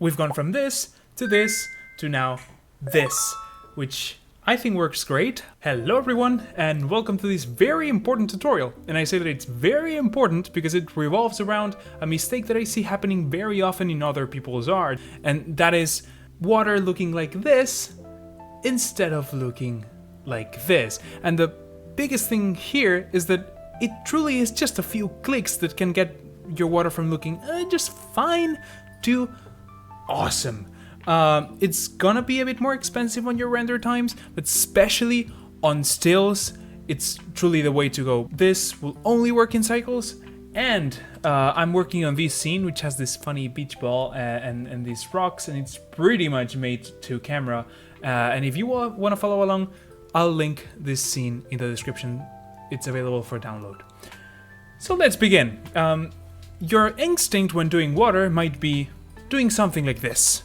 We've gone from this to now this, which I think works great. Hello everyone, and welcome to this very important tutorial. And I say that it's very important because it revolves around a mistake that I see happening very often in other people's art, and that is water looking like this instead of looking like this. And the biggest thing here is that it truly is just a few clicks that can get your water from looking just fine to awesome. It's gonna be a bit more expensive on your render times, but especially on stills, it's truly the way to go. This will only work in cycles, and I'm working on this scene which has this funny beach ball and these rocks, and it's pretty much made to camera. And if you want to follow along, I'll link this scene in the description. It's available for download. So let's begin. Your instinct when doing water might be doing something like this,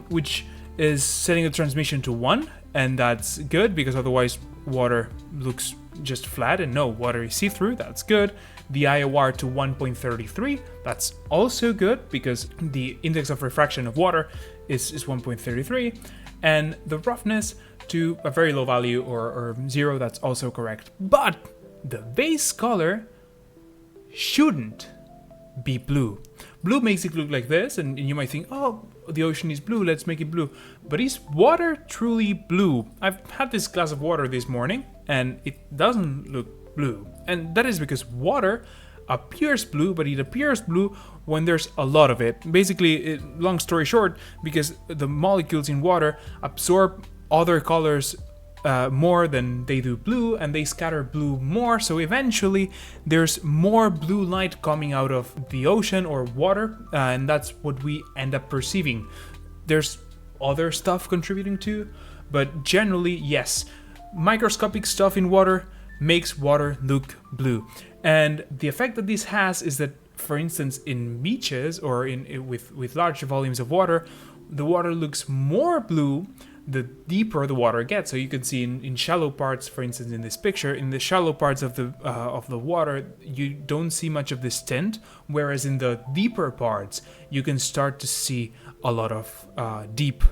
which is setting the transmission to 1, and that's good because otherwise water looks just flat, and no, water is see-through, that's good. The IOR to 1.33, that's also good because the index of refraction of water is 1.33, and the roughness to a very low value or 0, that's also correct. But the base color shouldn't be blue. Blue makes it look like this, and you might think, oh, the ocean is blue, let's make it blue. But is water truly blue? I've had this glass of water this morning, and it doesn't look blue. And that is because water appears blue, but it appears blue when there's a lot of it. Basically, long story short, because the molecules in water absorb other colors more than they do blue, and they scatter blue more, so eventually there's more blue light coming out of the ocean or water, and that's what we end up perceiving. There's other stuff contributing too, but generally, yes, microscopic stuff in water makes water look blue. And the effect that this has is that, for instance, in beaches or with large volumes of water, the water looks more blue the deeper the water gets. So you can see in shallow parts, for instance, in this picture, in the shallow parts of the water, you don't see much of this tint, whereas in the deeper parts, you can start to see a lot of deep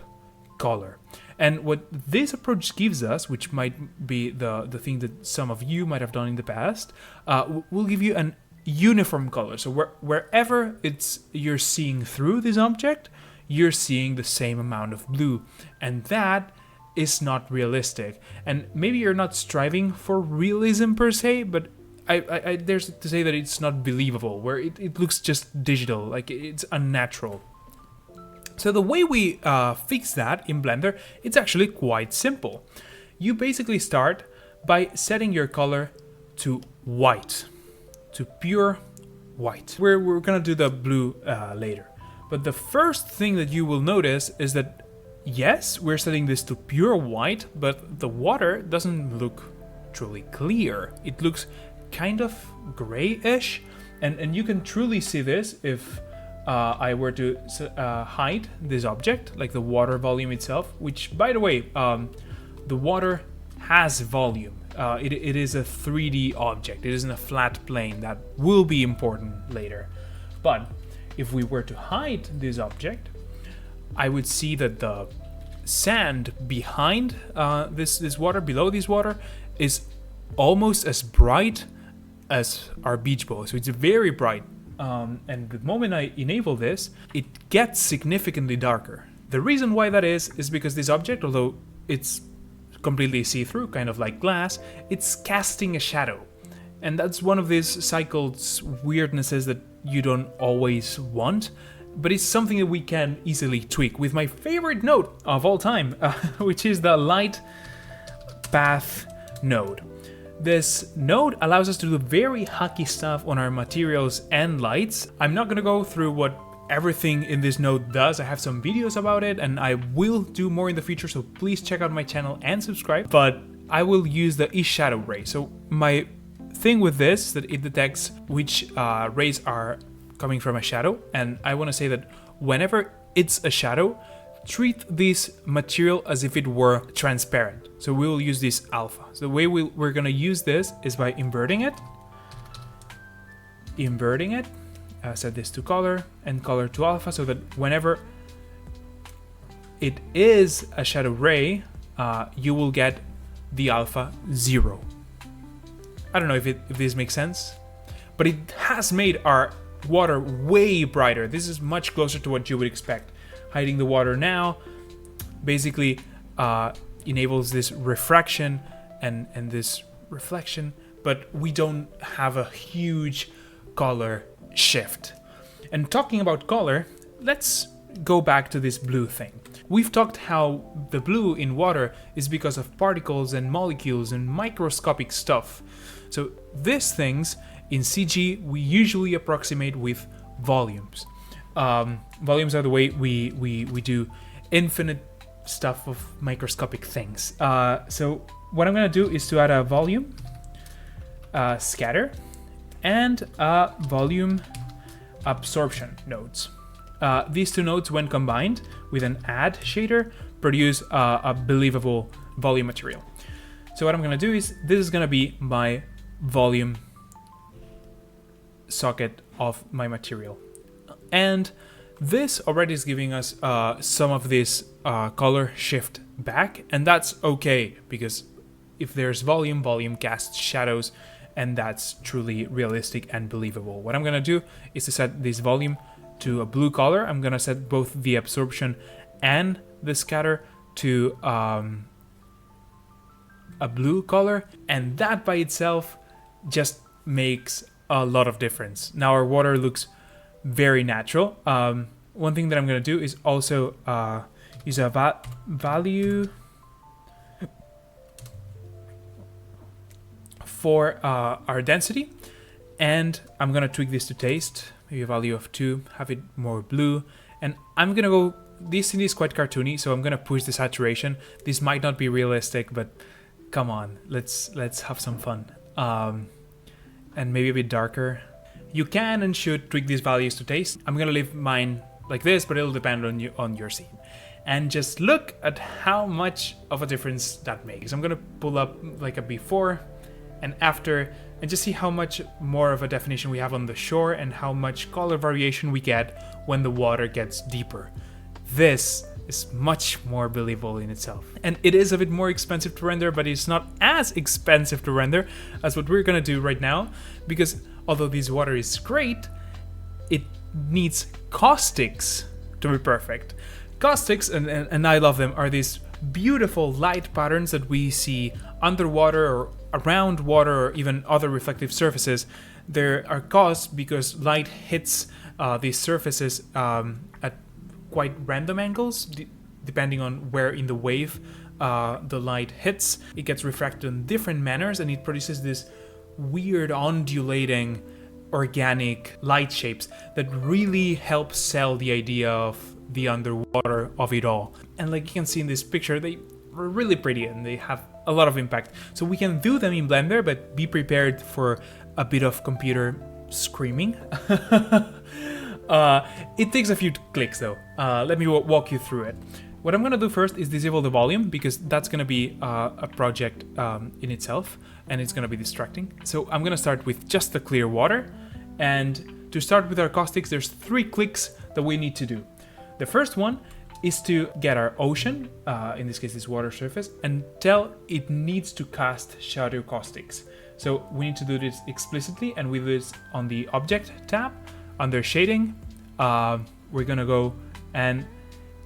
color. And what this approach gives us, which might be the thing that some of you might have done in the past, will give you an uniform color. So wherever you're seeing through this object, you're seeing the same amount of blue, and that is not realistic. And maybe you're not striving for realism per se, but I dare to say that it's not believable, where it looks just digital, like it's unnatural. So the way we fix that in Blender, it's actually quite simple. You basically start by setting your color to white, to pure white. We're gonna do the blue later. But the first thing that you will notice is that, yes, we're setting this to pure white, but the water doesn't look truly clear. It looks kind of grayish, and you can truly see this if I were to hide this object, like the water volume itself, which, by the way, the water has volume. It is a 3D object. It isn't a flat plane. That will be important later. But if we were to hide this object, I would see that the sand behind this water, below this water, is almost as bright as our beach ball. So it's very bright. And the moment I enable this, it gets significantly darker. The reason why that is because this object, although it's completely see-through, kind of like glass, it's casting a shadow. And that's one of these cycles weirdnesses that you don't always want, but it's something that we can easily tweak with my favorite node of all time, which is the light path node. This node allows us to do very hacky stuff on our materials and lights. I'm not gonna go through what everything in this node does. I have some videos about it, and I will do more in the future, so please check out my channel and subscribe. But I will use the shadow ray. So my thing with this is that it detects which rays are coming from a shadow, and I want to say that whenever it's a shadow, treat this material as if it were transparent. So we will use this alpha. So the way we're going to use this is by inverting it, set this to color and color to alpha, so that whenever it is a shadow ray, you will get the alpha 0. I don't know if this makes sense, but it has made our water way brighter. This is much closer to what you would expect. Hiding the water now basically enables this refraction and this reflection, but we don't have a huge color shift. And talking about color, let's go back to this blue thing. We've talked how the blue in water is because of particles and molecules and microscopic stuff. So these things in CG we usually approximate with volumes. Volumes are the way we do infinite stuff of microscopic things. So what I'm gonna do is to add a volume scatter and a volume absorption nodes. These two nodes, when combined with an add shader, produce a believable volume material. So what I'm gonna do is, this is gonna be my volume socket of my material. And this already is giving us some of this color shift back, and that's okay, because if there's volume, volume casts shadows, and that's truly realistic and believable. What I'm gonna do is to set this volume to a blue color. I'm gonna set both the absorption and the scatter to a blue color, and that by itself just makes a lot of difference. Now our water looks very natural. One thing that I'm gonna do is also use a value for our density, and I'm gonna tweak this to taste, maybe a value of 2, have it more blue, and I'm gonna go, this scene is quite cartoony, so I'm gonna push the saturation. This might not be realistic, but come on, let's have some fun. And maybe a bit darker. You can and should tweak these values to taste. I'm gonna leave mine like this, but it'll depend on your scene. And just look at how much of a difference that makes. I'm gonna pull up like a before and after, and just see how much more of a definition we have on the shore and how much color variation we get when the water gets deeper. This is much more believable in itself. And it is a bit more expensive to render, but it's not as expensive to render as what we're gonna do right now, because although this water is great, it needs caustics to be perfect. Caustics, and I love them, are these beautiful light patterns that we see underwater or around water or even other reflective surfaces. There are caused because light hits these surfaces at quite random angles, depending on where in the wave the light hits. It gets refracted in different manners, and it produces this weird undulating organic light shapes that really help sell the idea of the underwater of it all. And like you can see in this picture, they are really pretty and they have a lot of impact. So we can do them in Blender, but be prepared for a bit of computer screaming. It takes a few clicks though. Let me walk you through it. What I'm gonna do first is disable the volume, because that's gonna be a project in itself and it's gonna be distracting. So I'm gonna start with just the clear water, and to start with our caustics, there's 3 clicks that we need to do. The first one is to get our ocean, in this case this water surface, and tell it needs to cast shadow caustics. So we need to do this explicitly, and we do this on the object tab. Under shading, we're gonna go and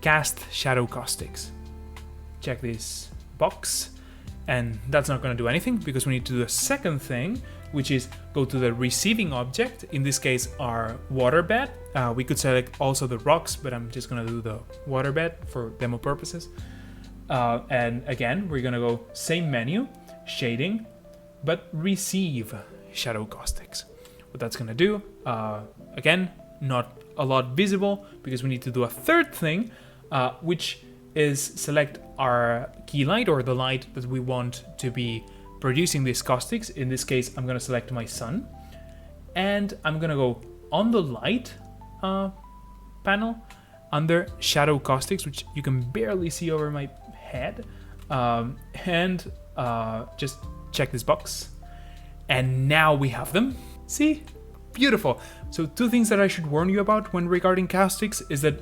cast shadow caustics. Check this box, and that's not gonna do anything because we need to do a second thing, which is go to the receiving object, in this case our water bed. We could select also the rocks, but I'm just gonna do the water bed for demo purposes. And again, we're gonna go same menu, shading, but receive shadow caustics. What that's gonna do, again, not a lot visible because we need to do a third thing, which is select our key light, or the light that we want to be producing these caustics. In this case, I'm gonna select my sun, and I'm gonna go on the light panel under shadow caustics, which you can barely see over my head, and just check this box, and now we have them. See? Beautiful. So 2 things that I should warn you about when regarding caustics is that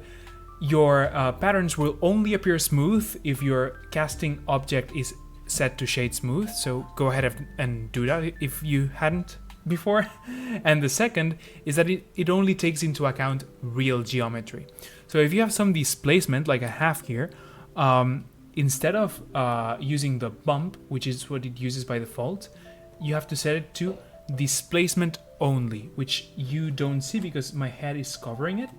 Your patterns will only appear smooth if your casting object is set to shade smooth, so go ahead and do that if you hadn't before. And the second is that it only takes into account real geometry. So if you have some displacement like I have here, instead of using the bump, which is what it uses by default, you have to set it to displacement only, which you don't see because my head is covering it.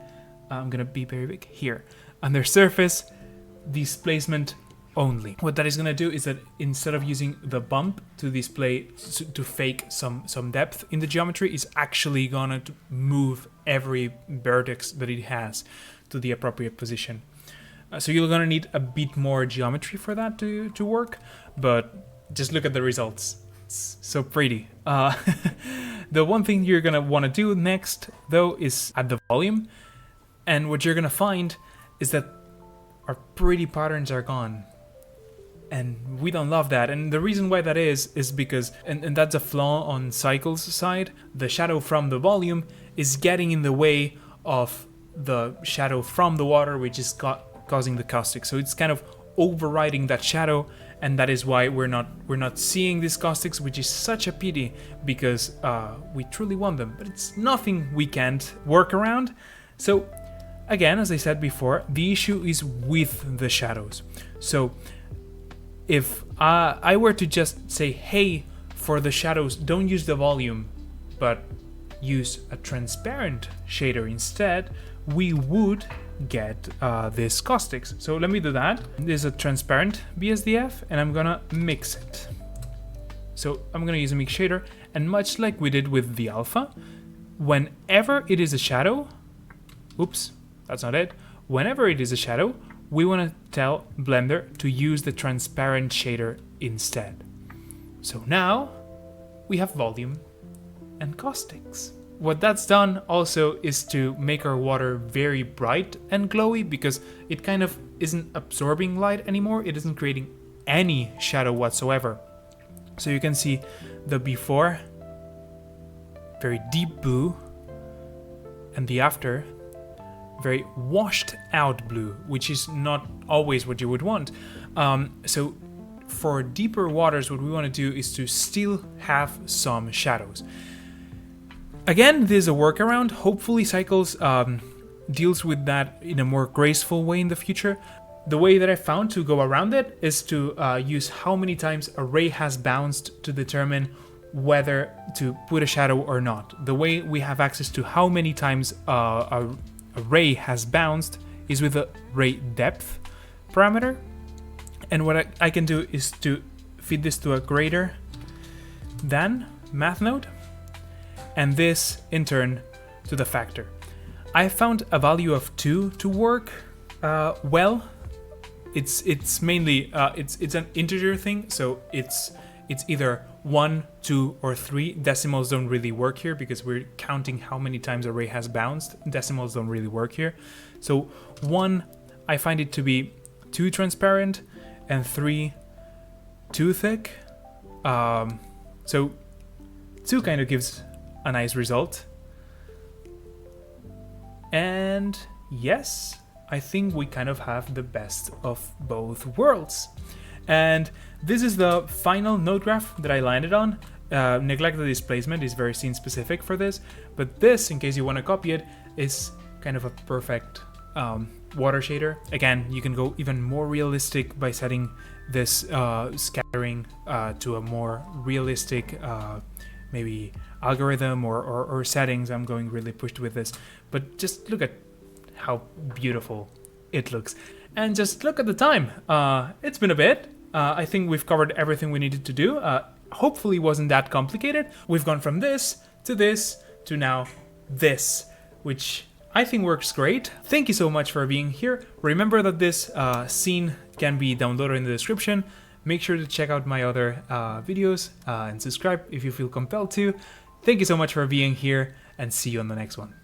I'm gonna be very big here. Under surface, displacement only. What that is gonna do is that instead of using the bump to display, to fake some depth in the geometry, is actually gonna move every vertex that it has to the appropriate position. So you're gonna need a bit more geometry for that to work, but just look at the results. It's so pretty. The one thing you're gonna wanna do next, though, is add the volume. And what you're gonna find is that our pretty patterns are gone. And we don't love that. And the reason why that is because, and that's a flaw on Cycle's side, the shadow from the volume is getting in the way of the shadow from the water, which is causing the caustic. So it's kind of overriding that shadow, and that is why we're not seeing these caustics, which is such a pity because we truly want them. But it's nothing we can't work around. So again, as I said before, the issue is with the shadows. So if I were to just say, hey, for the shadows, don't use the volume, but use a transparent shader instead, we would get this caustics. So let me do that. This is a transparent BSDF, and I'm gonna mix it. So I'm gonna use a mix shader, and much like we did with the alpha, whenever it is a shadow, oops, that's not it. Whenever it is a shadow, we want to tell Blender to use the transparent shader instead. So now we have volume and caustics. What that's done also is to make our water very bright and glowy because it kind of isn't absorbing light anymore. It isn't creating any shadow whatsoever. So you can see the before, very deep blue, and the after, very washed out blue, which is not always what you would want. So for deeper waters, what we want to do is to still have some shadows. Again, there's a workaround. Hopefully Cycles deals with that in a more graceful way in the future. The way that I found to go around it is to use how many times a ray has bounced to determine whether to put a shadow or not. The way we have access to how many times a ray has bounced is with a ray depth parameter, and what I can do is to feed this to a greater than math node, and this in turn to the factor. I found a value of 2 to work well. It's mainly it's an integer thing, so it's either 1, 2, or 3. Decimals don't really work here because we're counting how many times a ray has bounced. Decimals don't really work here. So 1, I find it to be too transparent, and 3, too thick. So 2 kind of gives a nice result. And yes, I think we kind of have the best of both worlds. And this is the final node graph that I landed on. Neglect the displacement, is very scene specific for this, but this, in case you want to copy it, is kind of a perfect water shader. Again, you can go even more realistic by setting this scattering to a more realistic maybe algorithm or settings. I'm going really pushed with this, but just look at how beautiful it looks. And just look at the time. It's been a bit. I think we've covered everything we needed to do. Hopefully it wasn't that complicated. We've gone from this to now this, which I think works great. Thank you so much for being here. Remember that this scene can be downloaded in the description. Make sure to check out my other videos and subscribe if you feel compelled to. Thank you so much for being here, and see you on the next one.